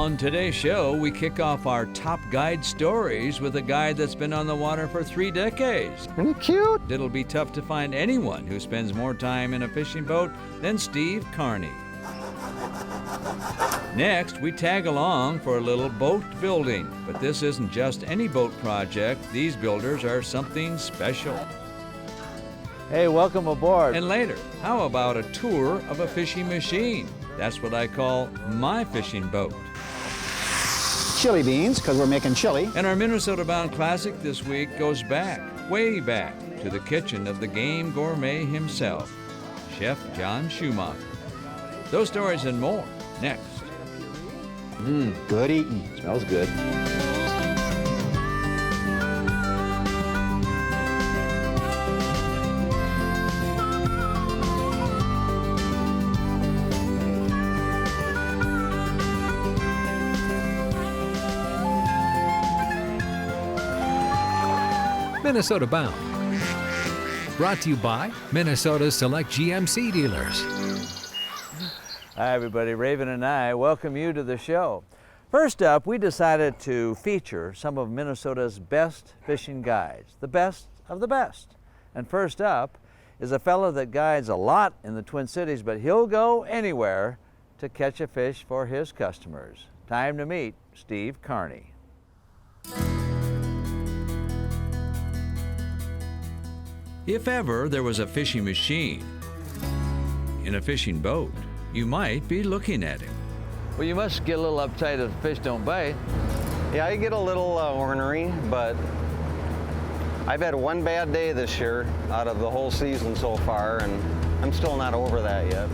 On today's show, we kick off our top guide stories with a guide that's been on the water for 3 decades. Isn't he cute? It'll be tough to find anyone who spends more time in a fishing boat than Steve Carney. Next, we tag along for a little boat building. But this isn't just any boat project. These builders are something special. Hey, welcome aboard. And later, how about a tour of a fishing machine? That's what I call my fishing boat. Chili beans, because we're making chili. And our Minnesota-bound classic this week goes back, way back, to the kitchen of the game gourmet himself, Chef John Schumacher. Those stories and more, next. Good eating. Smells good. Minnesota Bound. Brought to you by Minnesota's select GMC dealers. Hi everybody, Raven and I welcome you to the show. First up, we decided to feature some of Minnesota's best fishing guides, the best of the best. And first up is a fellow that guides a lot in the Twin Cities, but he'll go anywhere to catch a fish for his customers. Time to meet Steve Carney. If ever there was a fishing machine in a fishing boat, you might be looking at him. Well, you must get a little uptight if the fish don't bite. Yeah, I get a little ornery, but I've had one bad day this year out of the whole season so far, and I'm still not over that yet.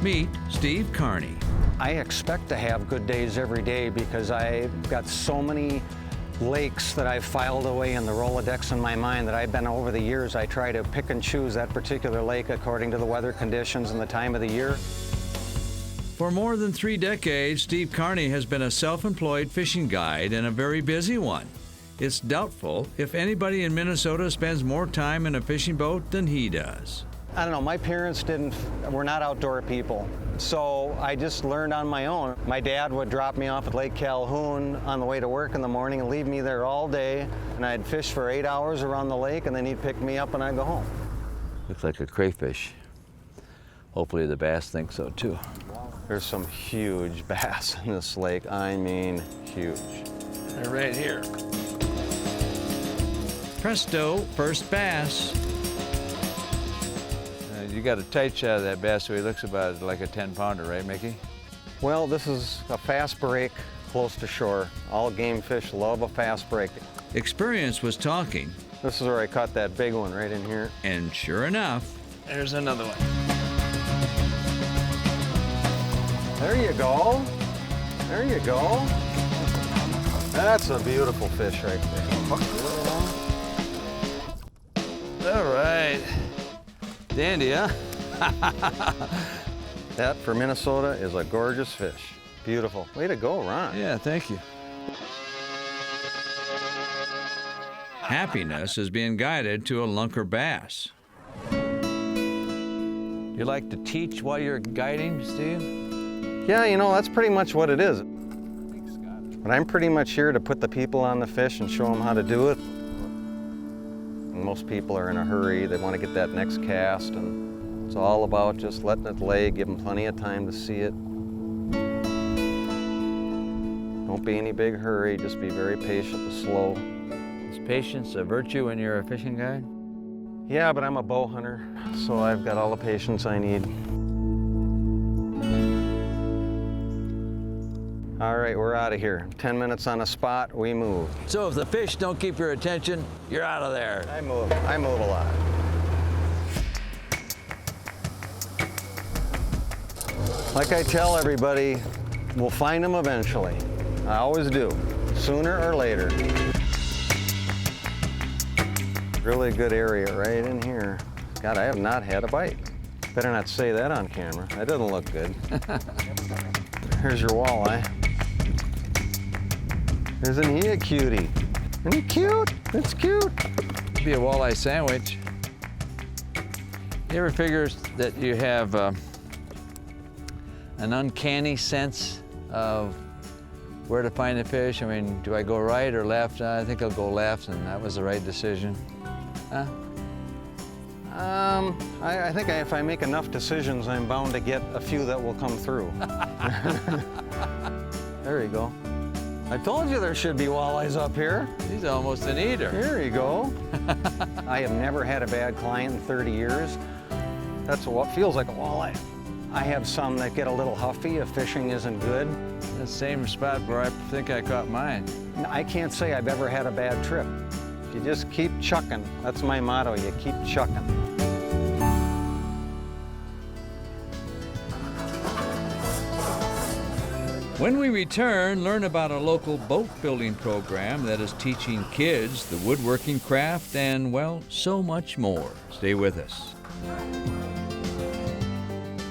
Meet Steve Carney. I expect to have good days every day because I've got so many lakes that I've filed away in the Rolodex in my mind that I've been over the years. I try to pick and choose that particular lake according to the weather conditions and the time of the year. For more than 3 decades, Steve Carney has been a self-employed fishing guide and a very busy one. It's doubtful if anybody in Minnesota spends more time in a fishing boat than he does. I don't know, my parents were not outdoor people, so I just learned on my own. My dad would drop me off at Lake Calhoun on the way to work in the morning and leave me there all day, and I'd fish for 8 hours around the lake, and then he'd pick me up and I'd go home. Looks like a crayfish. Hopefully the bass think so too. There's some huge bass in this lake, I mean huge. They're right here. Presto, first bass. You got a tight shot of that bass, so he looks about like a 10-pounder, right, Mickey? Well, this is a fast break close to shore. All game fish love a fast break. Experience was talking, This is where I caught that big one right in here. and sure enough, There's another one. There you go. There you go. That's a beautiful fish right there. All right. Dandy, huh? That, for Minnesota, is a gorgeous fish. Beautiful. Way to go, Ron. Yeah, thank you. happiness is being guided to a lunker bass. You like to teach while you're guiding, Steve? Yeah, you know, that's pretty much what it is. But I'm pretty much here to put the people on the fish and show them how to do it. Most people are in a hurry. They want to get that next cast, and it's all about just letting it lay, give them plenty of time to see it. Don't be any big hurry, just be very patient and slow. Is patience a virtue when you're a fishing guide? Yeah, but I'm a bow hunter, so I've got all the patience I need. All right, we're out of here. 10 minutes on a spot, we move. So if the fish don't keep your attention, you're out of there. I move a lot. Like I tell everybody, we'll find them eventually. I always do, sooner or later. Really good area right in here. God, I have not had a bite. Better not say that on camera. That doesn't look good. Here's your walleye. Isn't he a cutie? Isn't he cute? It's cute. It'd be a walleye sandwich. You ever figure that you have an uncanny sense of where to find the fish. I mean, do I go right or left? I think I'll go left, and that was the right decision. Huh? I think if I make enough decisions, I'm bound to get a few that will come through. There you go. I told you there should be walleyes up here. He's almost an eater. Here you go. I have never had a bad client in 30 years. That's what feels like a walleye. I have some that get a little huffy if fishing isn't good. The same spot where I think I caught mine. I can't say I've ever had a bad trip. You just keep chucking. That's my motto, you keep chucking. When we return, learn about a local boat building program that is teaching kids the woodworking craft and, well, so much more. Stay with us.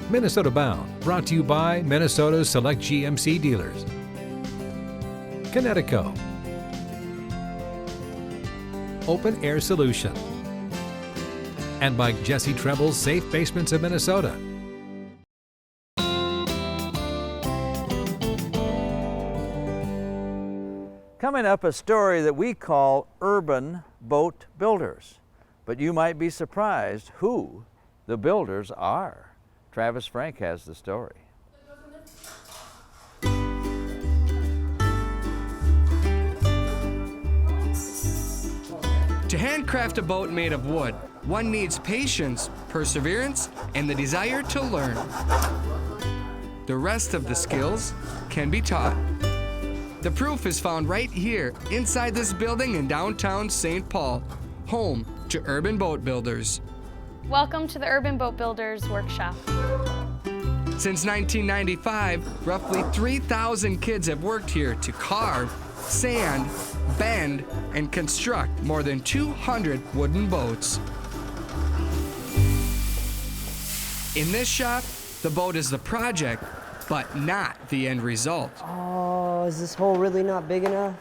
Minnesota Bound, brought to you by Minnesota's select GMC dealers. Connecticut. Open Air Solution. And by Jesse Treble's Safe Basements of Minnesota. Coming up, a story that we call Urban Boat Builders. But you might be surprised who the builders are. Travis Frank has the story. To handcraft a boat made of wood, one needs patience, perseverance, and the desire to learn. The rest of the skills can be taught. The proof is found right here, inside this building in downtown St. Paul, home to Urban Boat Builders. Welcome to the Urban Boat Builders Workshop. Since 1995, roughly 3,000 kids have worked here to carve, sand, bend, and construct more than 200 wooden boats. In this shop, the boat is the project, but not the end result. Oh, is this hole really not big enough?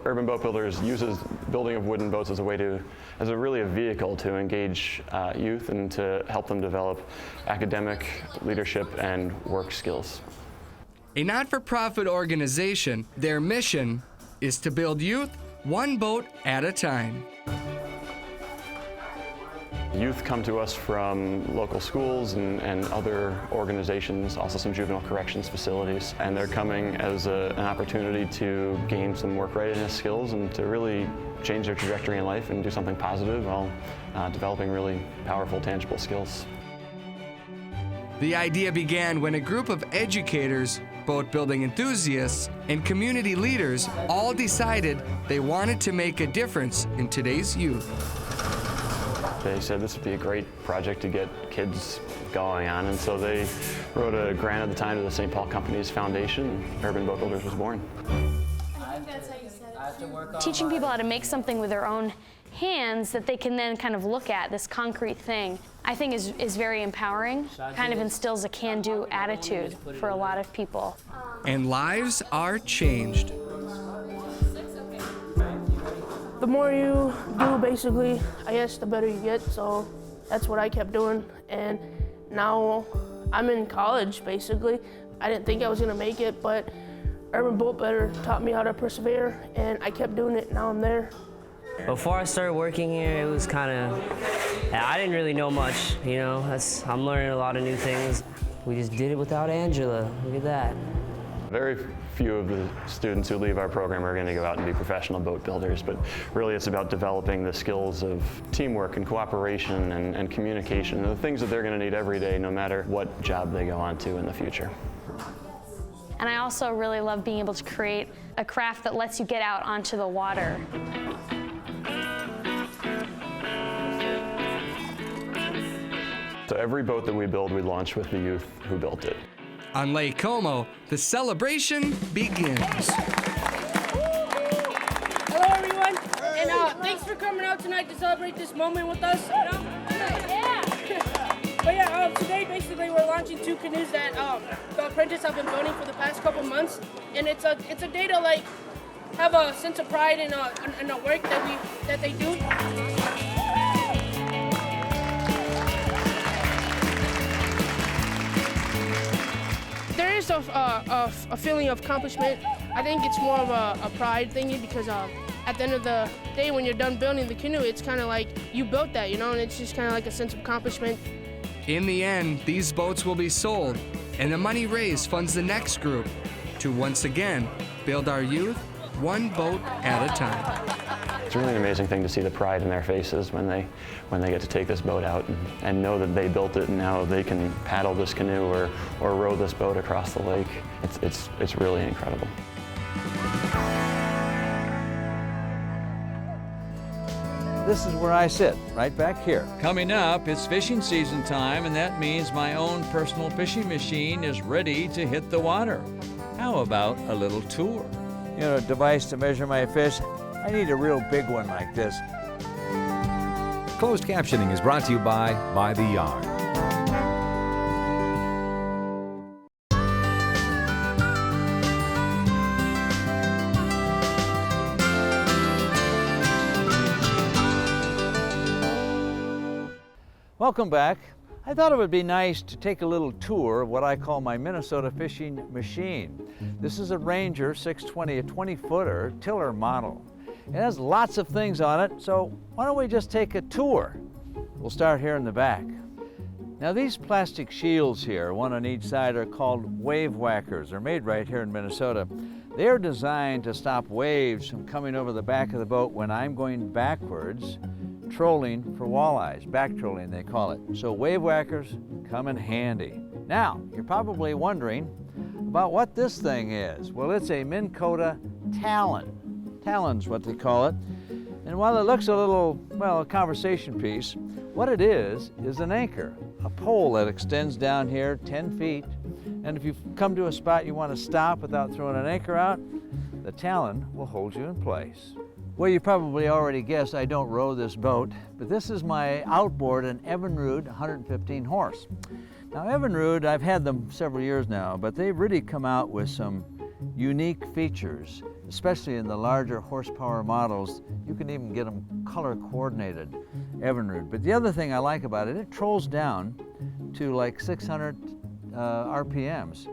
Urban Boat Builders uses building of wooden boats as really a vehicle to engage youth and to help them develop academic, leadership, and work skills. A not-for-profit organization, their mission is to build youth one boat at a time. Youth come to us from local schools and other organizations, also some juvenile corrections facilities, and they're coming as an opportunity to gain some work readiness skills and to really change their trajectory in life and do something positive while developing really powerful, tangible skills. The idea began when a group of educators, boat building enthusiasts, and community leaders all decided they wanted to make a difference in today's youth. They said this would be a great project to get kids going on, and so they wrote a grant at the time to the St. Paul Companies Foundation, and Urban Boat Builders was born. Teaching people how to make something with their own hands that they can then kind of look at, this concrete thing, I think is very empowering, kind of instills a can-do attitude for a lot of people. And lives are changed. The more you do, basically, I guess the better you get, so that's what I kept doing. And now I'm in college, basically. I didn't think I was gonna make it, but Urban Boat Builder taught me how to persevere, and I kept doing it, now I'm there. Before I started working here, it was kind of, I didn't really know much, you know. I'm learning a lot of new things. We just did it without Angela, look at that. Very few of the students who leave our program are going to go out and be professional boat builders, but really it's about developing the skills of teamwork and cooperation and communication, and the things that they're going to need every day no matter what job they go on to in the future. And I also really love being able to create a craft that lets you get out onto the water. So every boat that we build, we launch with the youth who built it. On Lake Como, the celebration begins. Hello, everyone, and thanks for coming out tonight to celebrate this moment with us. But yeah, today basically we're launching 2 canoes that the apprentices have been building for the past couple months, and it's a day to like have a sense of pride in the work that they do. There just a feeling of accomplishment. I think it's more of a pride thingy because at the end of the day, when you're done building the canoe, it's kind of like you built that, you know, and it's just kind of like a sense of accomplishment. In the end, these boats will be sold, and the money raised funds the next group to once again build our youth one boat at a time. It's really an amazing thing to see the pride in their faces when they get to take this boat out and know that they built it and now they can paddle this canoe or row this boat across the lake. It's really incredible. This is where I sit, right back here. Coming up, it's fishing season time, and that means my own personal fishing machine is ready to hit the water. How about a little tour? You know, a device to measure my fish. I need a real big one like this. Closed captioning is brought to you by the Yard. Welcome back. I thought it would be nice to take a little tour of what I call my Minnesota fishing machine. This is a Ranger 620, a 20-footer tiller model. It has lots of things on it, so why don't we just take a tour? We'll start here in the back. Now these plastic shields here, one on each side, are called wave whackers. They're made right here in Minnesota. They're designed to stop waves from coming over the back of the boat when I'm going backwards, trolling for walleyes, back trolling they call it. So wave whackers come in handy. Now, you're probably wondering about what this thing is. Well, it's a Minn Kota Talon. Talon's what they call it. And while it looks a little, well, a conversation piece, what it is an anchor, a pole that extends down here 10 feet. And if you come to a spot you want to stop without throwing an anchor out, the Talon will hold you in place. Well, you probably already guessed I don't row this boat, but this is my outboard, an Evinrude 115 horse. Now Evinrude, I've had them several years now, but they've really come out with some unique features, especially in the larger horsepower models. You can even get them color coordinated, Evinrude. But the other thing I like about it, it trolls down to like 600 RPMs.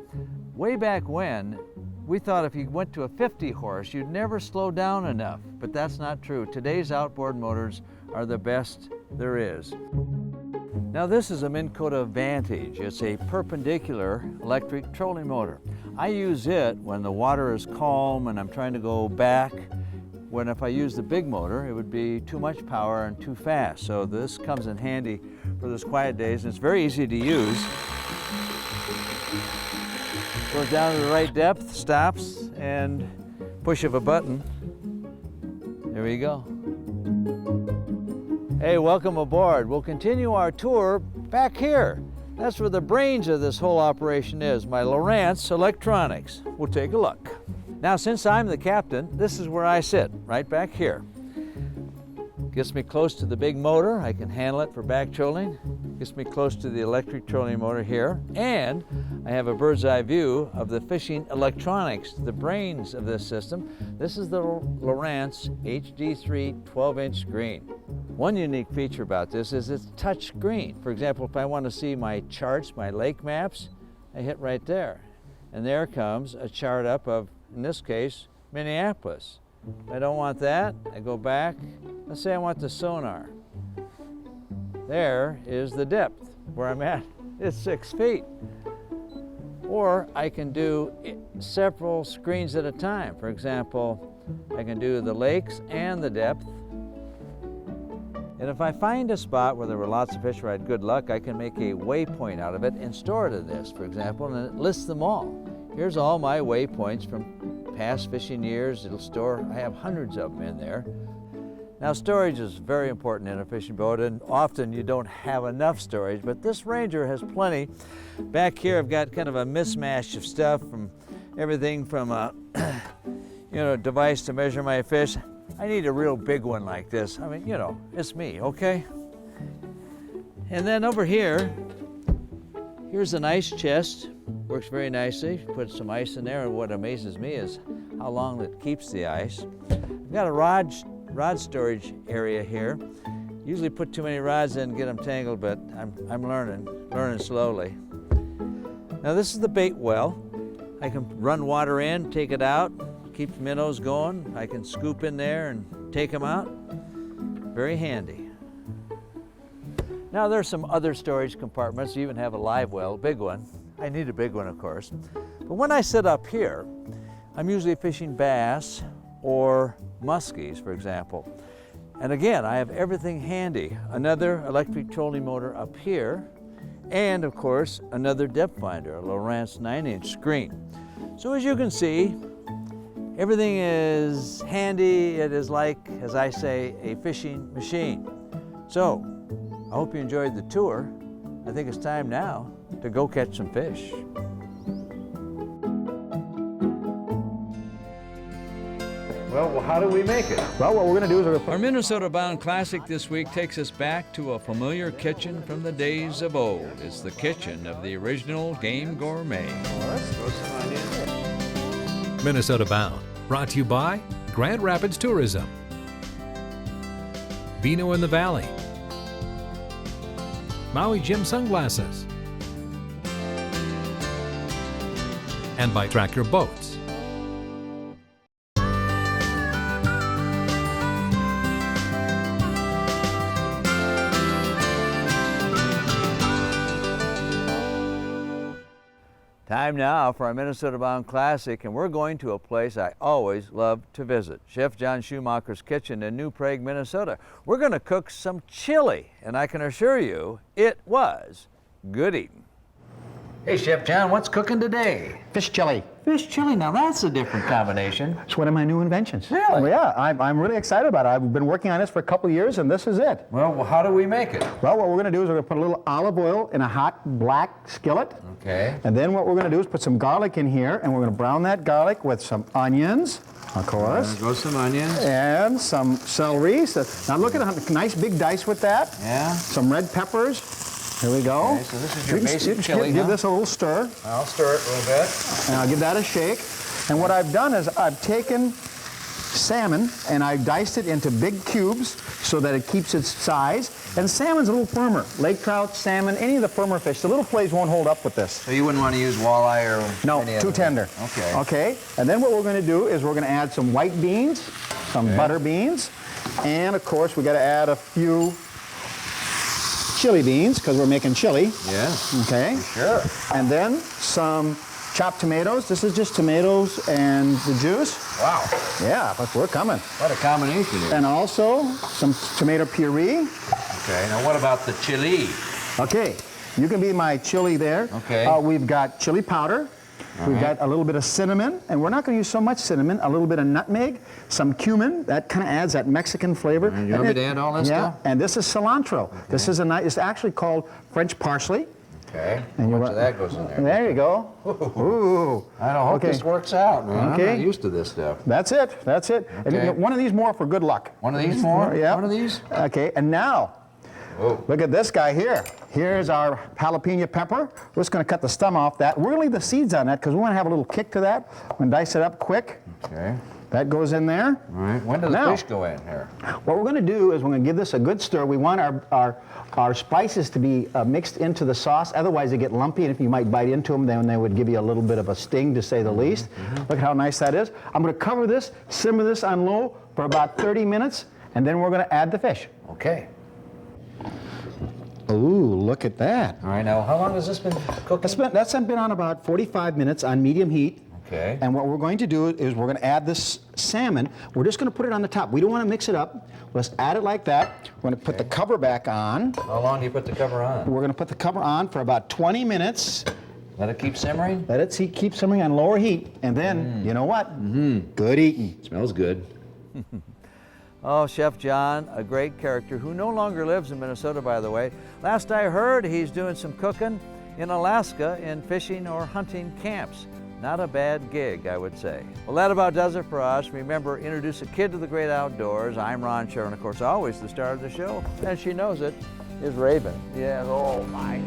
Way back when, we thought if you went to a 50 horse, you'd never slow down enough, but that's not true. Today's outboard motors are the best there is. Now this is a Minn Kota Vantage. It's a perpendicular electric trolling motor. I use it when the water is calm and I'm trying to go back, when if I use the big motor, it would be too much power and too fast. So this comes in handy for those quiet days, and it's very easy to use. Goes down to the right depth, stops, and push of a button. There we go. Hey, welcome aboard. We'll continue our tour back here. That's where the brains of this whole operation is, my Lowrance Electronics. We'll take a look. Now, since I'm the captain, this is where I sit, right back here. Gets me close to the big motor. I can handle it for back trolling. Gets me close to the electric trolling motor here. And I have a bird's eye view of the fishing electronics, the brains of this system. This is the Lowrance HD3 12-inch screen. One unique feature about this is it's touch screen. For example, if I want to see my charts, my lake maps, I hit right there. And there comes a chart up of, in this case, Minneapolis. If I don't want that, I go back. Let's say I want the sonar. There is the depth where I'm at. It's 6 feet. Or I can do several screens at a time. For example, I can do the lakes and the depth. And if I find a spot where there were lots of fish where I had good luck, I can make a waypoint out of it and store it in this, for example, and it lists them all. Here's all my waypoints from past fishing years. It'll store, I have hundreds of them in there. Now storage is very important in a fishing boat, and often you don't have enough storage, but this Ranger has plenty. Back here I've got kind of a mismatch of stuff, from everything from a device to measure my fish. I need a real big one like this. I mean, it's me, okay? And then over here, here's an ice chest. Works very nicely. Put some ice in there, and what amazes me is how long it keeps the ice. I've got a rod storage area here. Usually put too many rods in and get them tangled, but I'm learning slowly. Now this is the bait well. I can run water in, take it out, keeps minnows going. I can scoop in there and take them out. Very handy. Now there's some other storage compartments. You even have a live well, big one. I need a big one, of course. But when I sit up here, I'm usually fishing bass or muskies, for example. And again, I have everything handy. Another electric trolling motor up here, and of course, another depth finder, a Lowrance 9-inch screen. So as you can see, everything is handy. It is like, as I say, a fishing machine. So, I hope you enjoyed the tour. I think it's time now to go catch some fish. Well, how do we make it? Well, what we're going to do is we're going to Our Minnesota Bound Classic this week takes us back to a familiar kitchen from the days of old. It's the kitchen of the original Game Gourmet. Let's throw some onions. Minnesota Bound, brought to you by Grand Rapids Tourism, Vino in the Valley, Maui Jim Sunglasses, and by Track Your Boats. Time now for our Minnesota Bound Classic, and we're going to a place I always love to visit, Chef John Schumacher's Kitchen in New Prague, Minnesota. We're going to cook some chili, and I can assure you it was good eating. Hey, Chef John, what's cooking today? fish chili. Fish chili. Now that's a different combination. It's one of my new inventions. Really? Well, yeah, I'm really excited about it. I've been working on this for a couple of years, and this is it. Well, how do we make it? Well, what we're going to do is we're going to put a little olive oil in a hot black skillet. Okay. And then what we're going to do is put some garlic in here, and we're going to brown that garlic with some onions, of course. There goes some onions. And some celery. So, now look at a nice big dice with that. Yeah. Some red peppers. Here we go. Okay, so this is your basic chili, Give huh? this a little stir. I'll stir it a little bit. And I'll give that a shake. And what I've done is I've taken salmon and I've diced it into big cubes so that it keeps its size. And salmon's a little firmer. Lake trout, salmon, any of the firmer fish. The little fillets won't hold up with this. So you wouldn't want to use walleye or No, any too other tender. thing. Okay. Okay. And then what we're going to do is we're going to add some white beans, some butter beans, and of course we got to add a few chili beans because we're making chili. Yes. Okay. Sure. And then some chopped tomatoes. This is just tomatoes and the juice. Wow. Yeah, but we're coming. What a combination here. And also some tomato puree. Okay. Now what about the chili? Okay. You can be my chili there. Okay. We've got chili powder. We've got a little bit of cinnamon, and we're not going to use so much cinnamon, a little bit of nutmeg, some cumin, that kind of adds that Mexican flavor. And you want me to add all this stuff? Yeah, and this is cilantro. Okay. This is it's actually called French parsley. Okay. And How much of that goes in there? There you go. Ooh. I don't hope this works out, man. Okay. I'm not used to this stuff. That's it. That's it. Okay. And one of these more for good luck. One of these more? Yeah. One of these? Okay, and now, look at this guy here. Here's our jalapeno pepper. We're just going to cut the stem off that. We're going to leave the seeds on that because we want to have a little kick to that. We're going to dice it up quick. Okay. That goes in there. All right. When does the fish go in here? What we're going to do is we're going to give this a good stir. We want our spices to be mixed into the sauce. Otherwise, they get lumpy, and if you might bite into them, then they would give you a little bit of a sting, to say the least. Look at how nice that is. I'm going to cover this, simmer this on low for about 30 minutes, and then we're going to add the fish. Okay. Ooh, look at that. All right, now how long has this been cooking? That's been on about 45 minutes on medium heat. Okay. And what we're going to do is we're going to add this salmon. We're just going to put it on the top. We don't want to mix it up. Let's add it like that. We're going to put the cover back on. How long do you put the cover on? We're going to put the cover on for about 20 minutes. Let it keep simmering? Let it keep simmering on lower heat. And then, you know what? Good eating. Smells good. Oh, Chef John, a great character who no longer lives in Minnesota, by the way. Last I heard, he's doing some cooking in Alaska in fishing or hunting camps. Not a bad gig, I would say. Well, that about does it for us. Remember, introduce a kid to the great outdoors. I'm Ron Schara, and of course, always the star of the show, and she knows it, is Raven. Yes, oh my.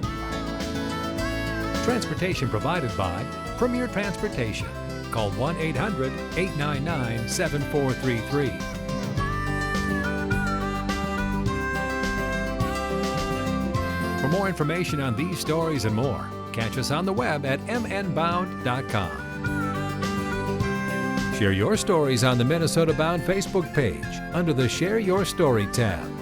Transportation provided by Premier Transportation. Call 1-800-899-7433. For more information on these stories and more, catch us on the web at mnbound.com. Share your stories on the Minnesota Bound Facebook page under the Share Your Story tab.